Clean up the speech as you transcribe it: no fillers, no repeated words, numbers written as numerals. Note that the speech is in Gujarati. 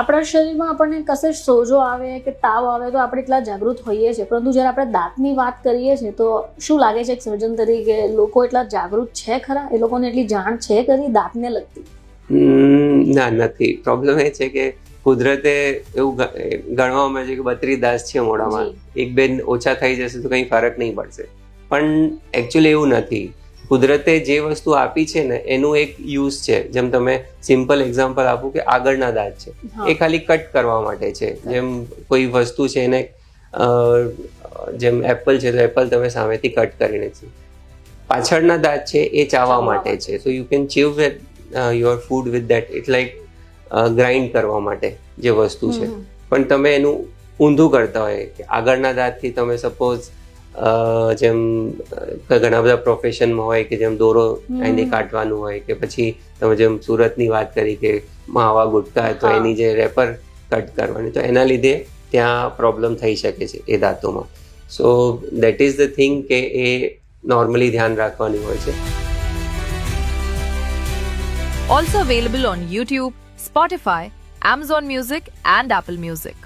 આપણા શરીરમાં આપણને કશે સોજો આવે કે તાવ આવે તો આપણે એટલા જાગૃત હોઈએ છીએ, પરંતુ જ્યારે આપણે દાંતની વાત કરીએ છીએ તો શું લાગે છે એક સર્જન તરીકે લોકો એટલા જાગૃત છે ખરા? એ લોકોને એટલી જાણ છે ખરી દાંતને લગતી? ના, નથી. પ્રોબ્લેમ એ છે કે કુદરતે એવું ગણવામાં આવે છે કે 32 દાંત છે મોઢામાં, એક બે ઓછા થઈ જશે તો કંઈ ફરક નહીં પડશે, પણ એકચ્યુઅલી એવું નથી. કુદરતે જે વસ્તુ આપી છે ને એનું એક યુઝ છે. જેમ તમે સિમ્પલ એક્ઝામ્પલ આપું કે આગળના દાંત છે એ ખાલી કટ કરવા માટે છે. જેમ કોઈ વસ્તુ છે એને જેમ એપલ છે તો એપલ તમે સામેથી કટ કરીને છે. પાછળના દાંત છે એ ચાવવા માટે છે. So you can chew with your food with that. It like grind કરવા માટે જે વસ્તુ છે. પણ તમે એનું ઊંધું કરતા હોય કે આગળના દાંતથી તમે સપોઝ જેમ ઘણા બધા પ્રોફેશનમાં હોય કે જેમ દોરો એને કાઢવાનું હોય કે પછી તમે જેમ સુરતની વાત કરી કે માવા ગુટકા તો એની જે રેપર કટ કરવાની, તો એના લીધે ત્યાં પ્રોબ્લેમ થઈ શકે છે એ દાંતોમાં. So that is the thing કે એ નોર્મલી ધ્યાન રાખવાની હોય છે. Also available on YouTube, Spotify, Amazon Music and Apple Music.